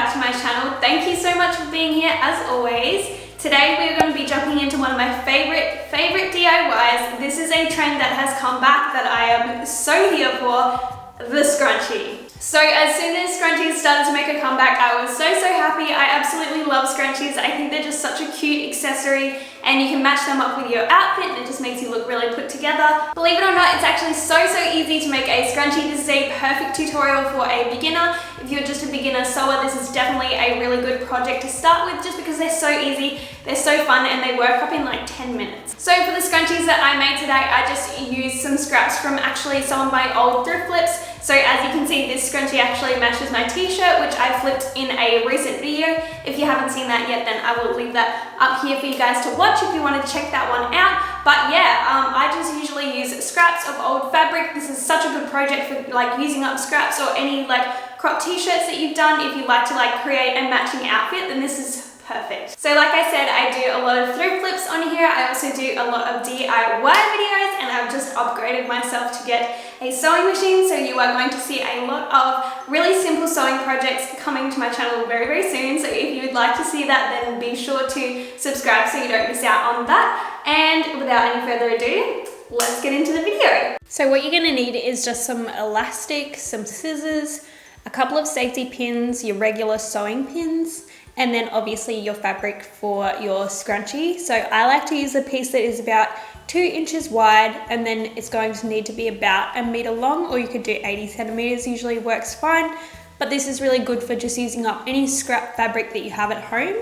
back to my channel. Thank you so much for being here as always. Today we're going to be jumping into one of my favorite DIYs. This is a trend that has come back that I am so here for, the scrunchie. So as soon as scrunchies started to make a comeback, I was so happy. I absolutely love scrunchies. I think they're just such a cute accessory and you can match them up with your outfit and it just makes you look really put together. Believe it or not, it's actually so easy to make a scrunchie. This is a perfect tutorial for a beginner. If you're just a beginner sewer, this is definitely a really good project to start with just because they're so easy, they're so fun, and they work up in like 10 minutes. So for the scrunchies that I made today, I just used some scraps from actually some of my old thrift flips. So as you can see, this scrunchie actually matches my t-shirt, which I flipped in a recent video. If you haven't seen that yet, then I will leave that up here for you guys to watch if you want to check that one out. But yeah, I just usually use scraps of old fabric. This is such a good project for like using up scraps or any like crop t-shirts that you've done. If you like to like create a matching outfit, then this is perfect. So like I said, I do a lot of thrift flips on here. I also do a lot of DIY videos and I've just upgraded myself to get a sewing machine. So you are going to see a lot of really simple sewing projects coming to my channel very soon. So if you would like to see that, then be sure to subscribe so you don't miss out on that. And without any further ado, let's get into the video. So what you're going to need is just some elastic, some scissors, a couple of safety pins, your regular sewing pins, and then obviously your fabric for your scrunchie. So I like to use a piece that is about 2 inches wide, and then it's going to need to be about 1 meter long, or you could do 80 centimeters, usually works fine. But this is really good for just using up any scrap fabric that you have at home.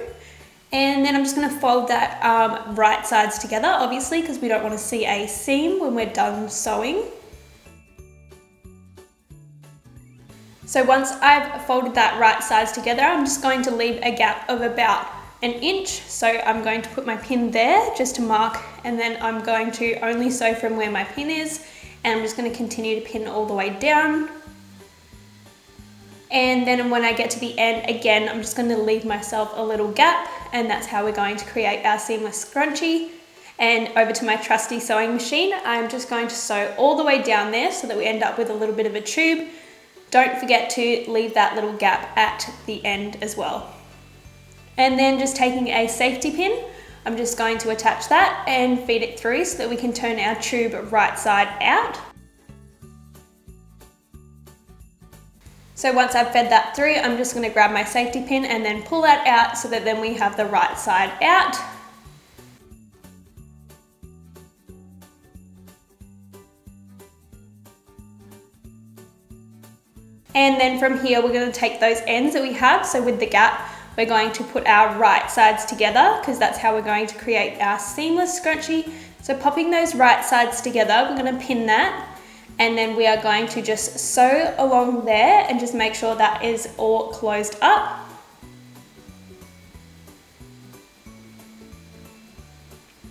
And then I'm just gonna fold that right sides together, obviously, because we don't want to see a seam when we're done sewing. So once I've folded that right sides together, I'm just going to leave a gap of about 1 inch. So I'm going to put my pin there just to mark, and then I'm going to only sew from where my pin is, and I'm just going to continue to pin all the way down. And then when I get to the end, again, I'm just going to leave myself a little gap, and that's how we're going to create our seamless scrunchie. And over to my trusty sewing machine, I'm just going to sew all the way down there so that we end up with a little bit of a tube. Don't forget to leave that little gap at the end as well. And then just taking a safety pin, I'm just going to attach that and feed it through so that we can turn our tube right side out. So once I've fed that through, I'm just going to grab my safety pin and then pull that out so that then we have the right side out. And then from here, we're going to take those ends that we have. So with the gap, we're going to put our right sides together because that's how we're going to create our seamless scrunchie. So popping those right sides together, we're going to pin that. And then we are going to just sew along there and just make sure that is all closed up.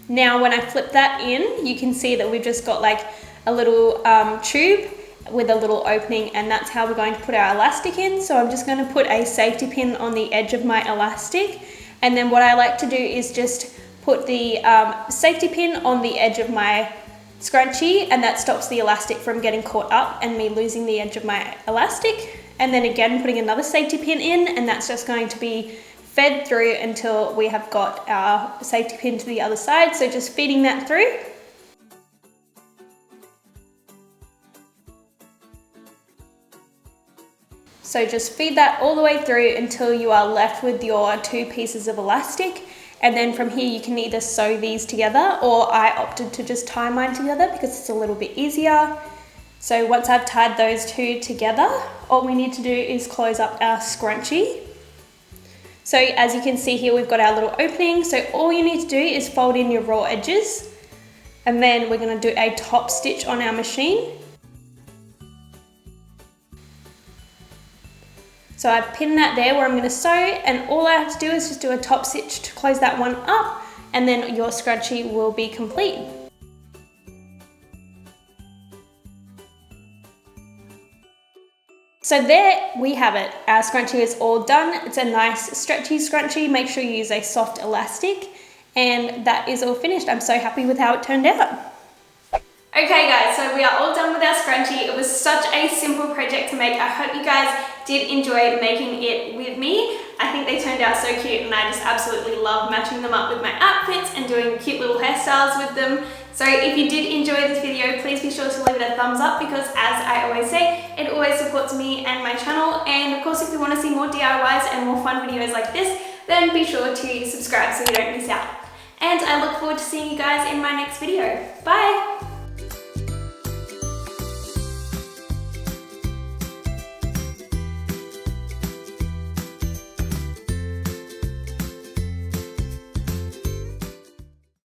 Now, when I flip that in, you can see that we've just got like a little tube with a little opening, and that's how we're going to put our elastic in. So I'm just going to put a safety pin on the edge of my elastic, and then what I like to do is just put the safety pin on the edge of my scrunchie, and that stops the elastic from getting caught up and me losing the edge of my elastic. And then again putting another safety pin in, and that's just going to be fed through until we have got our safety pin to the other side. So just feeding that through. So just feed that all the way through until you are left with your 2 pieces of elastic. And then from here you can either sew these together, or I opted to just tie mine together because it's a little bit easier. So once I've tied those 2 together, all we need to do is close up our scrunchie. So as you can see here, we've got our little opening. So all you need to do is fold in your raw edges, and then we're going to do a top stitch on our machine. So I've pinned that there where I'm going to sew, and all I have to do is just do a top stitch to close that one up, and then your scrunchie will be complete. So there we have it. Our scrunchie is all done. It's a nice stretchy scrunchie. Make sure you use a soft elastic, and that is all finished. I'm so happy with how it turned out. Okay guys, so we are all done with our scrunchie. It was such a simple project to make. I hope you guys did enjoy making it with me. I think they turned out so cute and I just absolutely love matching them up with my outfits and doing cute little hairstyles with them. So if you did enjoy this video, please be sure to leave it a thumbs up because as I always say, it always supports me and my channel. And of course, if you want to see more DIYs and more fun videos like this, then be sure to subscribe so you don't miss out. And I look forward to seeing you guys in my next video. Bye!